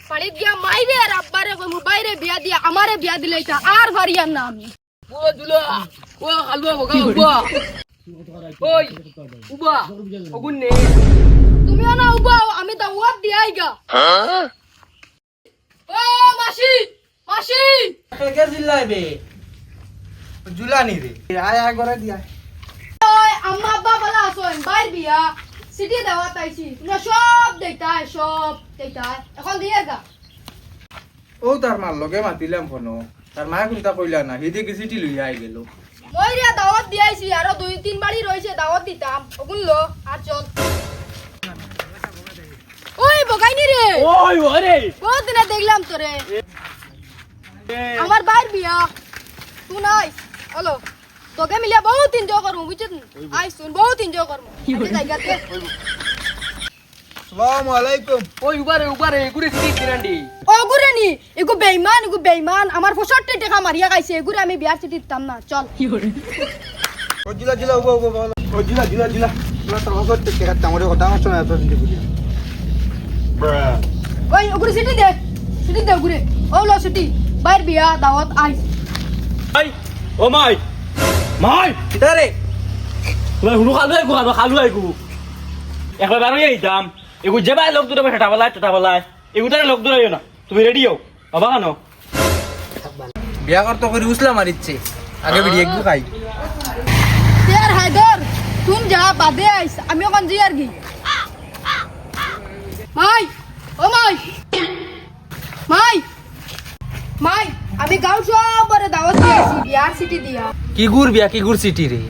পাড়িত গিয়া মাইরে আর আব্বারে কই মোবাইলে বিয়া দিয়া আমারে বিয়া দিলে এটা আর ভারিয়াম না আমি ও দুলা ও খালুয়া বগা উবা ওই উবা ওগুন নে তুমিও না উবাও আমি দাওয়াত দিয়াই গা ও মাসি মাসি কে জিল্লাই বে জুলানি রে আয় আয় করে দিয়া ওই আম্মা আব্বা বলা আসেন বাইর বিয়া সিটি দাওয়াত আইছি না সব দেইতাই এখন দিয়ে গা ও তার মার লগে মাতিলাম ফোন তার মায়ে কোনটা কইলা না হিদি কি চিঠি লইয়া আই গেল মই রিয়া দাওয়াত দিয়াইছি আর 2-3 বাড়ি রইছে দাওয়াত দিতাম ওগুন লো আর চল ওই বগাইনি রে ওই ওরে বহুত দিনে দেখলাম তোরে আমার বাইর বিয়া তুই নাই হলো তোকে মিলিয়া বহুত এনজয় করমু বুঝছিস আই শুন বহুত এনজয় করমু জায়গাতে আসসালামু আলাইকুম ওই উবারে গুড়ি সিটি দিনান্ডি ও গুরেনি এগু বেঈমান আমার 65 টাকা মারিয়া গাইছে এগুরে আমি বিয়ার চিঠি দিতাম না চল ও জিলা উবা ও জিলা তোর হসত টাকা তামরে কথা আমার শোনা তো দিদি ওই ওগুরে চিঠি দে ওগুরে ও লো চিঠি বাইর বিয়া দাওয়াত আই ভাই ও মাই কিতারে তুই হুনু খালু আইগু একবার বারো যাইতাম এগু যেবাই লোক দুটো ঠেটা বলাই এগুতারে লোক দুটো না তুমি রেডি হও বাবা কানো বিয়া করতে করে উসলা মারিচ্ছে আগে বিড়ি একটু খাই তের হায়দর তুই যা বাদে আইস আমি ওখান জি আর কি মাই আমি গাঁও সবরে দাওয়াত দিয়েছি বিয়ার সিটি দিয়া কি গুড় সিটি রে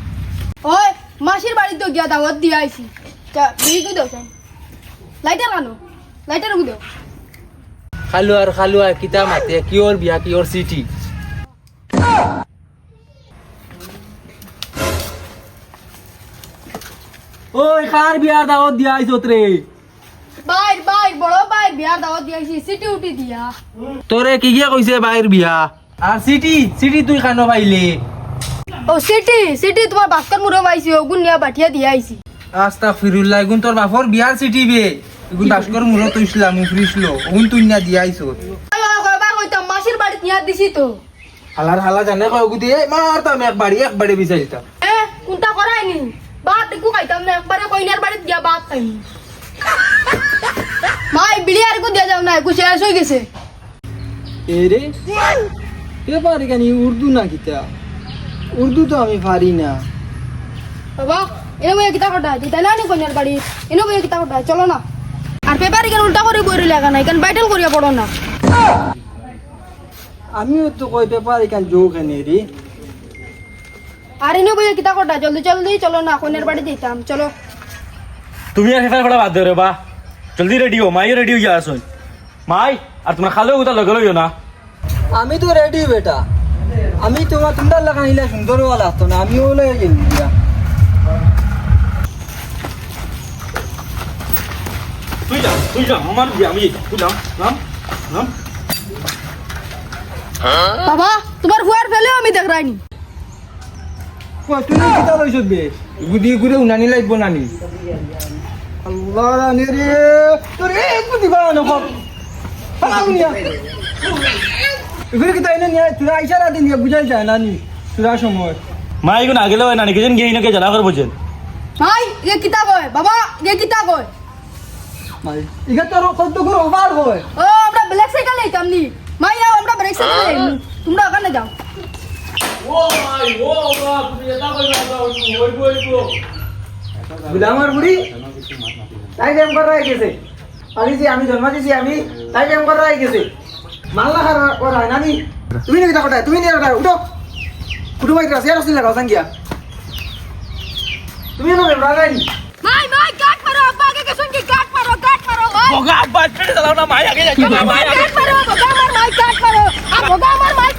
ওই মাসির বাড়িতে গিয়া দাওয়াত দিয়া আইছি বিড়ি কই দাও লাইটার কই দাও খালু আর কিতা মাতে কি ওর বিয়া কি ওর সিটি ওই কার বিয়ার দাওয়াত দিয়া আইছত রে বাইর বড় বাইর বিয়ার দাওয়াত দিয়া আইছি সিটি উঠি দিয়া তোরে কি গিয়া কইছে বাইর বিয়া আর সিটি তুই খানো পাইলে ও সিটি তোমার বাস্কার মুরো পাইছি ওগুন নিয়া বাঠিয়া দিয়া আইছি আস্তাগফিরুল্লাহ এগুন তোর বাপর বিয়ার সিটি বে এগুন বাস্কর মুলো তুইছিলাম মুফরিসলো ওগুন তুই না দিয়া আইছো কয়বার কইতাম মাসির বাড়িতে নিয়া দিছি তো হালা জানে কয় ওগু দিয়ে মারতাম একবারে বিচারিতাম কোনটা করাইনি ভাত দেখু খাইতাম না একবারে কইনার বাড়িতে গিয়া ভাত খাইনি মাই বিড়ি আর কো দিয়া যাও না কো শেষ হই গেছে এরে কে পারি কেন উর্দু না কিতা উর্দু তো আমি পারি না বাবা এনে বইয়া কিতা কটা দিতা না নি কইনার বাড়ি এনে বইয়া কিতা কটা চলো না আর পেপার কেন উল্টা করে বইরে লাগা নাই কেন বাইটেল করিয়া পড়ো না আমিও তো কইতে পারি কেন যোগ এনে রে আর এনে বইয়া কিতা কটা জলদি চলো না কইনার বাড়ি যেতাম চলো তুমি আর হেফার বাদ দে রে বা জলদি রেডি হো মাইও রেডি হইয়া আসুন মাই আর তোমরা খালো উতা লগে লইও না আমি তো রেডি বেটা আমি তোমরা লাগাইলে সুন্দর ওয়ালা তো না আমিও লয়ে যাই দিয়া তুই যা আমার বিয়া আমি তুই নাম বাবা তোমার হুয়ার ফেলেও আমি দেখ রাইনি কই তুই কিতা লইছ বে গুদি গুরে উনানি লাগবো নানি আল্লাহ রানি রে তোর একটু দিবা না কম পালাউনিয়া এগুলো কিতা এনে নিয়ে তুই ইশারা দিন দিয়ে বুঝাই যায় নানি তুরা সময় মাই কোন আগেলে হয় না কেজন গেই নাকে জ্বালা করে বোঝেন ভাই এ কিতা কয় বাবা এ কিতা কয় মাই ইগা তোর কত করে ওভার হয় ও আমরা ব্ল্যাক সাইকেল লইতাম নি মাই যাও আমরা ব্রেক সাইকেল লইম তোমরা ওখানে যাও তুমি এটা কইবা গুলামার বুড়ি তাই গেম করা হয়ে গেছে আমি যে আমি জন্ম দিছি আমি তাই গেম করা হয়ে গেছে মাল্লা করা হয় নানি তুমি নাকি কথা তুমি নিয়ে উঠো উঠো ভাই রাসিয়া রসিন লাগাও সাঙ্গিয়া তুমি না রাগাই মাই কাট মারো আগে কে শুন কি কাট মারো ভাই বগা বাট করে দাও না মাই আগে যাচ্ছে না মাই আগে কাট মারো বগা আমার মাই কাট মারো বগা আমার মাই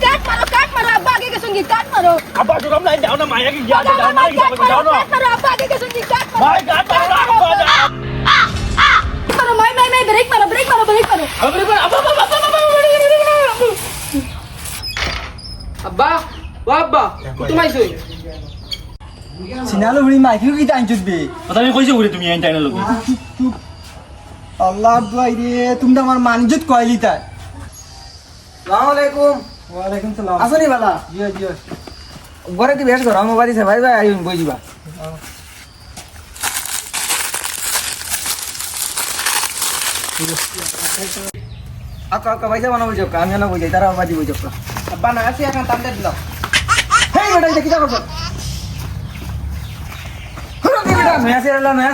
কাট মারো আগে কে শুন কি কাট মারো আব্বা জুরাম নাই দাও না মাই আগে গিয়া দাও মাই দাও না কাট মারো আগে কে শুন কি কাট মারো মাই কাট মারো আব্বা দাও মারো মাই ব্রেক মারো আরে আব্বা আব্বা ও আব্বা তুমি আইছো জিনালো হুড়ি মাইকিও কি টাইমছত বে কথা আমি কইছো ঘুরে তুমি আইন টাইনা লগে আল্লাহর দোয়াই রে তুমি তো আমার মানজত কইলি তাই আসসালামু আলাইকুম ওয়ালাইকুম সালাম আসনি বালা জি জি ঘরে কি বেশ গরম বাড়ি সে ভাই ভাই আই বইজিবা আকা আকা ভাই যাবানো বইজক আমি না বইজাই তারা বাজি বইজক আব্বা না আসি এখন তামতে দিল হেই বেটা এটা কি করছ হলো কি বেটা নয়া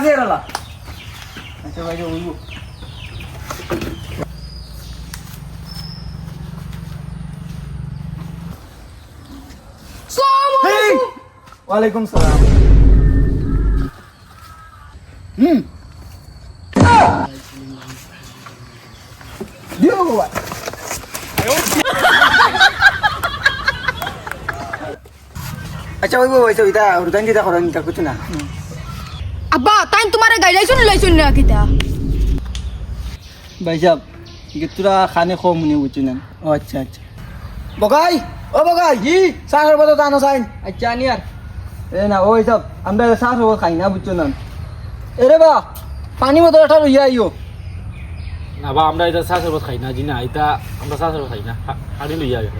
সেরালা আচ্ছা ভাই ওইবো ওয়ালাইকুম সালাম দিও বাবা আচ্ছা ওই বইছো এটা রুদান দিতা করন তা কিছু না আব্বা তাই তোমারে গাইলাইছুন লাইছুন না কিতা ভাই সাহেব গেতুরা খানে কম নি বুঝছি না ও আচ্ছা আচ্ছা বগাই ও বগাই জি সাগর বতো তানো সাইন আচ্ছা নিয়ার এ না ওই সব আমরা সাগর বতো খাই না বুঝছো না এরে বা পানি বোতল একটা লইয়া আইও না বা আমরা এটা চা সরবত খাই না জি না এটা আমরা চা সরবত খাই না হাড়ি লইয়া যাই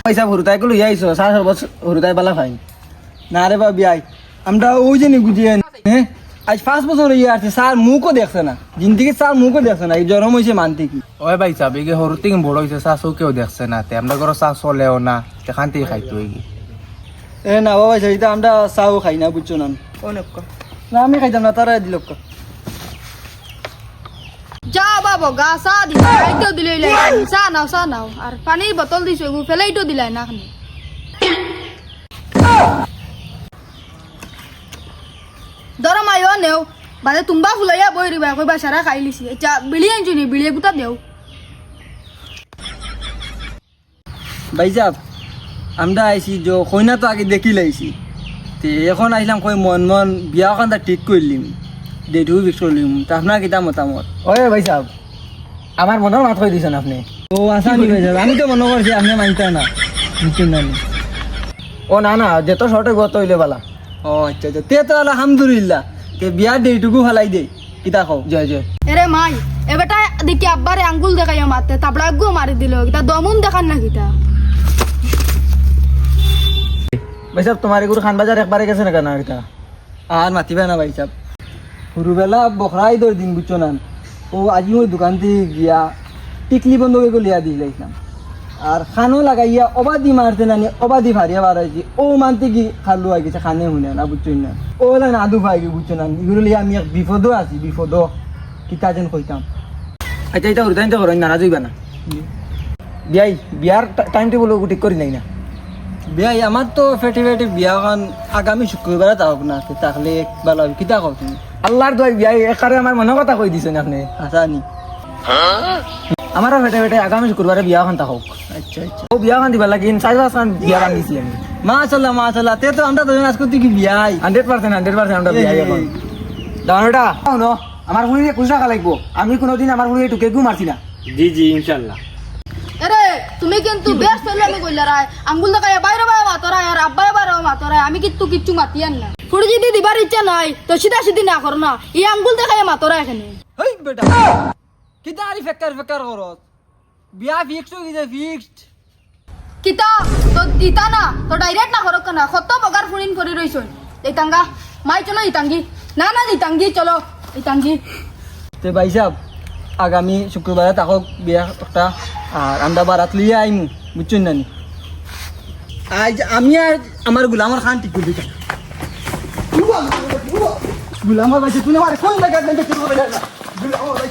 পয়সা হুরুতাই কো লইয়া আইছো সাগর বতো হুরুতাই বালা খাই না রে বা বিয়াই আমরা ওই যে নি গুজিয়ে হ্যাঁ আজ 5 বছর হয়ে আছে স্যার মুখও দেখছে না জিন্দিগি স্যার মুখও দেখছে না এই জরম হয়েছে মানতে কি ওই ভাই চাবি গে সরু থেকে বড় হয়েছে চাষও কেউ দেখছে না তে আমরা ঘরে চাষ চলেও না সেখান থেকে খাইতে হয়ে গিয়ে এ না বাবা সেইটা আমরা চাও খাই না বুঝছো না না আমি খাইতাম না তারা দিল যা বাবা গা চা দি খাইতেও দিলে চা নাও আর পানির বোতল দিছো এগু ফেলাইটো দিলাই না খানি দরম আয়ো নেও বাদে তুমবা ফুলাইয়া বই রিবা কইবা সারা খাই লিছি এটা বিলি আনছুনি বিলি গুতা দেও ভাইজাব আমরা আইছি যে কইনা তো আগে দেখি লাইছি তে এখন আইলাম কই মন মন বিয়া ওখানটা ঠিক করলিম ডেটু ফিক্স করলিম তা আপনার কিতা মতামত ওই ভাইজাব আমার মনের মাত কই দিছেন আপনি ও আসানি ভাইজাব আমি তো মনে করছি আপনি মানতে না বুঝছেন না ও না না যেত শর্টে গত হইলে বালা ও আচ্ছা আচ্ছা তে তো আলহামদুলিল্লাহ তে বিয়া ডেটুকু ফালাই দে কিতা কও জয় জয় এরে মাই এবেটা দেখি আব্বারে আঙ্গুল দেখাইয়া মারতে তাবড়া গো মারি দিল এটা দমুন দেখান না কিতা ভাইসাব তোমার এগুলো খান বাজার একবারে গেছে না কেন এটা আর মাতিবে না ভাইসাব সরুবেলা বখরাই দর দিন বুঝছো না ও আজি ওই দোকান থেকে গিয়া টিকলি বন্ধ করে লিয়া দিয়ে যাইছিলাম আর খানো লাগাইয়া অবাদি মারতে না অবাদি ভারিয়া বাড়াইছি ও মানতে কি খালু আই গেছে খানে শুনে না বুঝছো না ও না আদু ভাই বুঝছো না এগুলো লিয়া আমি এক বিপদও আছি বিপদ কিতা যেন কইতাম আচ্ছা এটা ওর টাইমটা করেন নারাজ হইবা না বিয়াই বিয়ার টাইম টেবল ঠিক করি নাই না বিয়াই আমার তো ফেটে ফেটে বিয়া খান আগামী শুক্রবারে তাহক না তাহলে ভালো হবে কিতা কও তুমি আল্লাহর দোয়াই বিয়াই একারে আমার মনের কথা কই দিছেন আপনি আচ্ছা নি আমারও ফেটে ফেটে আগামী শুক্রবারে বিয়া খান তাহক আচ্ছা আচ্ছা ও বিয়া খান দিবা লাগে সাইজ খান বিয়া খান দিছি আমি মাশাআল্লাহ তে তো আমরা দুজন আজ করতে কি বিয়াই 100% আমরা বিয়াই এখন দাঁড়াটা শুনো আমার হুড়ি কুছ টাকা লাগবো আমি কোনোদিন আমার হুড়ি টুকে গু মারছি না জি জি ইনশাআল্লাহ আরে তুমি কিন্তু বেশ চলে আমি কইলা রায় আঙ্গুল দেখাইয়া বাইরে বাইরে মাতরায় আর আব্বাই বাইরে মাতরায় আমি কিন্তু কিচ্ছু মাতিয়ান না ফুড়ি যদি দিবার ইচ্ছা নাই তো সিধা সিধি না কর না এই আঙ্গুল দেখাইয়া মাতরায় এখানে হেই বেটা কিতা আরি ফেকার করত বিয়া ফিক্স হই গেছে ফিক্সড কিতা তো ইতা না তো ডাইরেক্ট না করক না কত বগার ফুড়িন পড়ি রইছন ইতাঙ্গা মাই চলো ইতাঙ্গি না ইতাঙ্গি চলো ইতাঙ্গি তে ভাই সাহেব আগামী শুক্রবারে তাকক বিয়া একটা আর আমরা বারাত লিয়ে আইমু বুঝছেন না নি আজ আমি আর আমার গুলামর খান ঠিক করে দিতাম গুলামর ভাই তুই আমার কোন জায়গা থেকে শুরু করে না গুলামর ভাই